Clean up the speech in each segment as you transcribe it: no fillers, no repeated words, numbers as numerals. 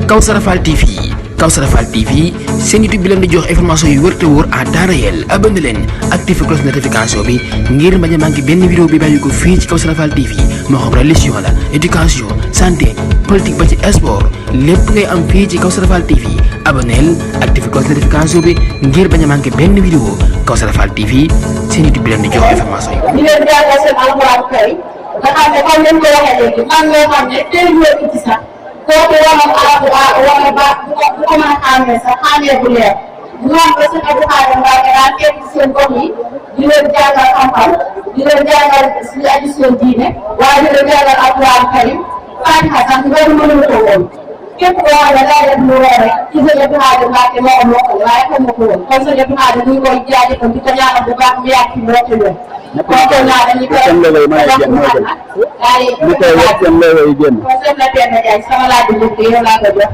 Kawsara Fall TV Kawsara Fall TV seen YouTube bi leen di jox information yu wër te wóor à temps réel abonné leen activé cloche notification bi ngir bañ a manqué benn vidéo bi bàyyi ko fii ci Kawsara Fall TV moo xam religion la éducation santé politique ba ci sport lépp ngay am fii ci Kawsara Fall TV abonneel activé cloche notification bi ngir bañ a manqué benn vidéo Kawsara Fall TV seen YouTube bi leen di jox information yi. ñu leen jàngal seen alxuraan kay nga xam ne comme ni ko waxee léegi man loo xam ne teel ñoo ci sax kooku waxam alxuraan wala ba bu ko mën a xàmmee sax xàmmee bu leer ñoom ba seen alxuraan Mbàkke daan fekk seen gox yi di leen jàngal xam-xam di leen jàngal suñu aju seen diine waaye di leen jàngal alxuraan karim Fatiha sax loolu mënuñu ko woon képp koo xam ne daa def lu war rek ci seen alxuraan Mbàkke moo ko mokkal waaye xamu ko woon kon seen alxuraan ñu ngi koy jaajëfal di ko ñaanal bu baax mu yàgg ci lool ci lool kontaan naa dañuy koy wax ñu koy wax seen loolu yi génn. soxna Penda Diagne sama laaj bu njëkk yow laa ko jox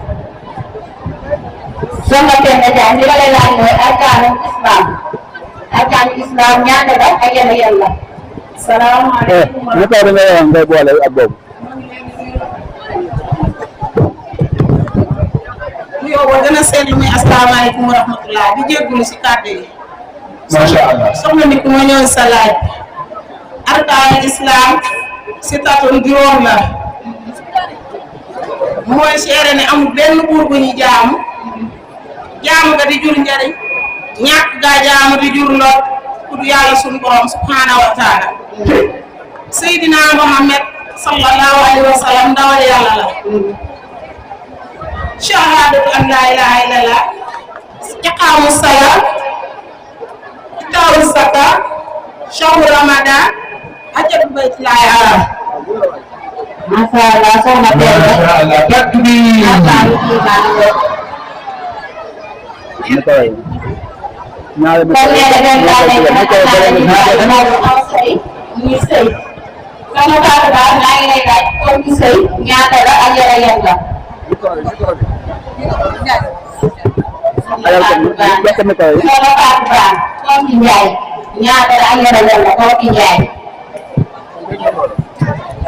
soxna Penda Diagne li ma lay laaj mooy arkaanu islam ñaata la ak yan la. salaamaaleykum. ñu koy da ngay wax ngay boole ak boobu. yow boo gën a seetlu muy asalaamaaleykum wa rahmatulah di jégalu si kàddu yi. macha allah soxna ni ku ma ñëw sa laaj arkaanu islam si tatul juróom la mooy seere ne amul benn buur bu ñu jaamu nga di jur njariñ ñàkk gaa jaamu di jur lor ku du yàlla sunu borom subhanahu wa taala Seydina Muhammad sallallahu alayhi wa sallam ndawal yàlla la shahadatu an la ilaha illallah iqaamu salaat itaawu zaka shahru ramadan hajjatu baytillahi haram. macha allah soxna Penda. macha allah takbir. ñu koy ñaari kon nee na benn daal di leen sëy ñuy sëy sama kàddu daal maa ngi lay laaj comme ñu sëy ñaata la ak yan la. sama kàddu daal comme ci Njaay ñaata la ak yan la comme ci Njaay.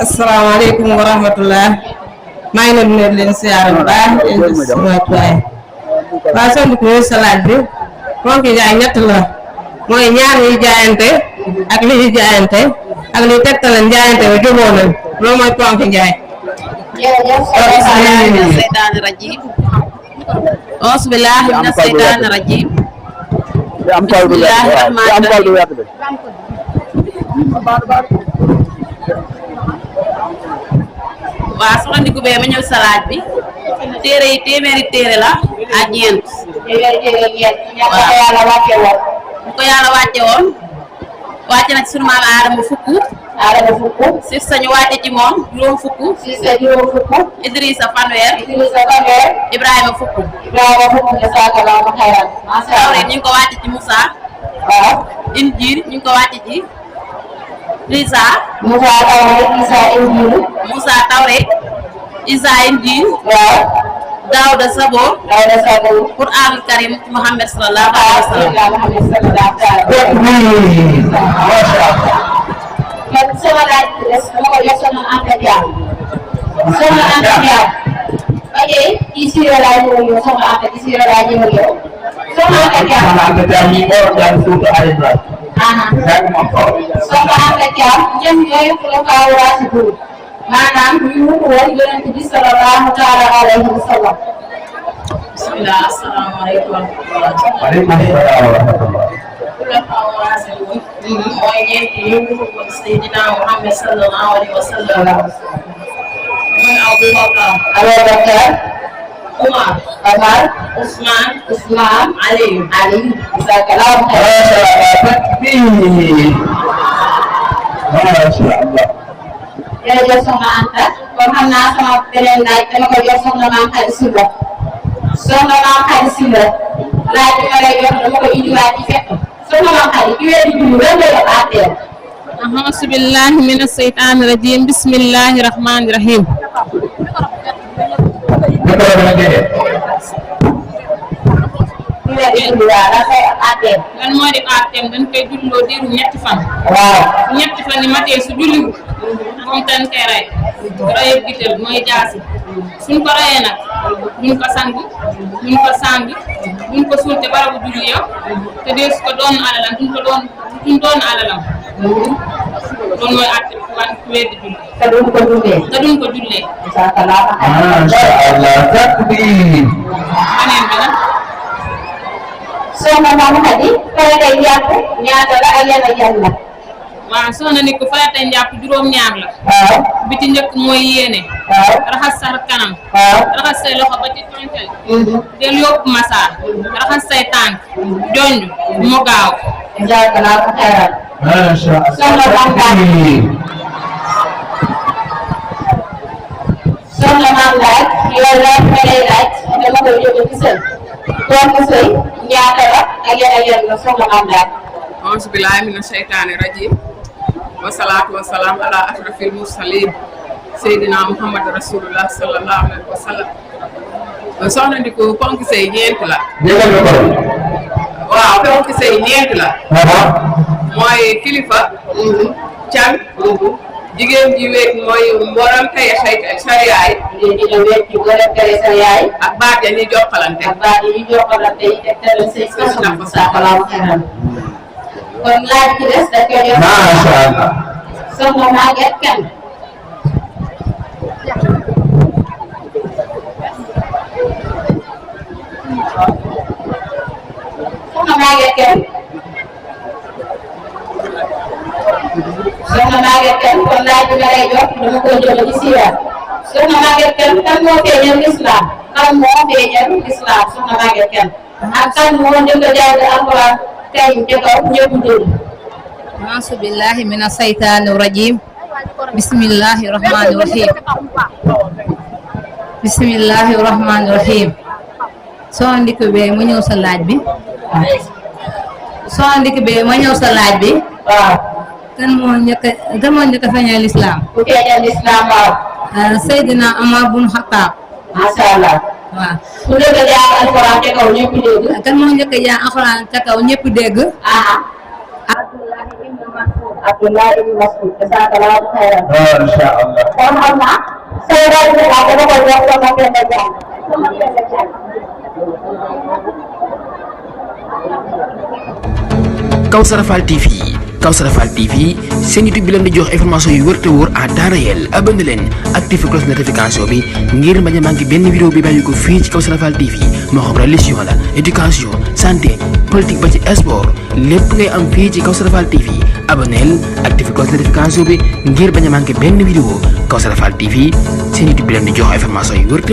asalaamaaleykum wa rahmatulah maa ngi leen di nuyu leen siyaare bu baax di leen gis waay waaw soxna ko sa laaj bi ponk jaay ñett la mooy ñaar ñuy jaayante ak li ñuy jaayante ak li tegtaleen jaayante ba jubóo nañ loolu mooy ponk jaay. jërëjëf mina seytaani rajim bismillahi mina seytaani rajim bismillahi rahmaani rahim waaw soxna Ndiku bee ma ñëw sa laaj bi téere yi téeméeri téere la ak ñeent. waaw bu ko yàlla wàcce woon wàcce na ci sunu maam Aadama fukk. si sañu wàcce ci moom juróom fukk. Idrissa fanweer. Ibrahima fukk. Tawreet ñu ngi ko wàcce ci Moussa. Injiil ñu ngi ko wàcce ci Isa. Moussa Tawreet. Isa Injiil. Daawuda Saboor. Qur'aanul Karim Muhammad sallallahu alayhi wa sallam. man sama laaj bi des dama ko jox sama Anta Diagne. sama Anta Diagne. ok kii Sira laa ñëw yow sama Anta kii Sira laa ñëw yow. sama Anta Diagne. sama Anta Diagne ñoom ñooy xulafaa raasidiin maanaam ñu wutu woon Yonent bi sallallahu taala alayhi wa sallam. bismillah asalaamaaleykum wa rahmatulah. waaleykum salaam wa rahmatulah. xulafaa raasidiin mooy ñeent yi wutu woon Seydina Muhammad sallallahu alayhi wa sallam. mooy Abubakar. Umar. Usman. Aliyu. jërëjëf soxna Anta kon xam naa sama beneen laaj dama koy jox soxna Maam Xadi Sylla. soxna Maam Xadi Sylla laaj bi ma lay jox dama koy indiwaat ci fekk soxna Maam Xadi ki weer di julli lan lay def àtteem. auzu billahi mina seytaani rajim bismillahi rahmani rahim. lan moo di àtteem dañ koy julloo diiru ñetti fan. waaw ñetti fan yi matee su julliwul moom dañ koy rey. reyub gitel mooy jaasi suñ ko rayee nag buñ ko sang buñ ko sang buñ ko suul te barabu julli ya te dees ko doon alalam duñ doon alalam loolu mooy àtte wan ku weddi julli te duñ ko jullee. Masha Allah takbir. beneen bi nag soxna Mame Khady faratay njàpp ñaata la ak yan ak yan la. waaw soxna nit ko faratay njàpp juróom-ñaar la waaw bi ci njëkk mooy yéene waaw raxas sa kanam waaw. raxas say loxo ba ci tonkel del yóbbu masaar raxas say tànk jonj mu gaaw jazakallahu khairan. Masha Soxna Allah Mame Khady. takbir. soxna Mame Khady yow la ma lay laaj dama koy jóge ci sëy donc sëy ñaata la ak yan la soxna Mame Khady. auzu billahi mina sheytaani rajim wasalaatu wasalaam ala ashrafil mursalin seydina muhammad rasulullah sallallahu alayhi wa sallam soxna Ndiko ponk sëy ñeent la Jégal nga ko. waaw ponk sëy ñeent la mooy kilifa can jigéen ji wéet mooy mboolem tey sariyaay jigéen ñi la wéet ci boole tere sa yaay ak baat ya ñuy jokkalante ak baat yi ñu jokkalante yi te tere say soxna jazakallahu khairan. kon laaj ci des dañ koy jox Masha Allah. soxna Maguette Kane. soxna Maguette Kane. soxna Maguette Kane kon laaj bi nga lay jox dama koy jëlee ci siira. soxna Maguette Kane kan moo feeñal l'islam soxna Maguette Kane ak kan moo njëkk a jàng alquran tey ca kaw ñëpp dégg. A'uuzu billahi mina saytaani rajim. Bismillahi rahmani rahim. Bismillahi rahmani rahim. Soxna Ndiko be ma ñëw sa laaj bi. Soxna Ndiko be ma ñëw sa laaj bi. waaw. Kan moo njëkk a feeñal l'islam? ku feeñal l'islam waaw. Seydina Omar bun Xattaab. macha allah. waaw. ku njëkk a jàng alquran ca kaw ñëpp dégg. Kan moo njëkk a jàng alxuraan ca kaw ñëpp dégg? Abdullah ibn Mas'ud jazakallahu khairan. Masha Allah. kon xam naa say laaj bi daal dama koy jox sama benn jàng. Kawsara Fall TV Kawsara Fall TV seen YouTube bi leen di jox information yu wër te wóor à temps réel abonné leen activé cloche notification bi ngir bañ a manqué benn vidéo bi bàyyi ko fii ci Kawsara Fall TV moo xam religion la éducation santé politique ba ci sport lépp ngay am fii ci Kawsara Fall TV abonneel activé cloche notification bi ngir bañ a manqué benn vidéo Kawsara Fall TV seen YouTube bi leen di jox information yu wër te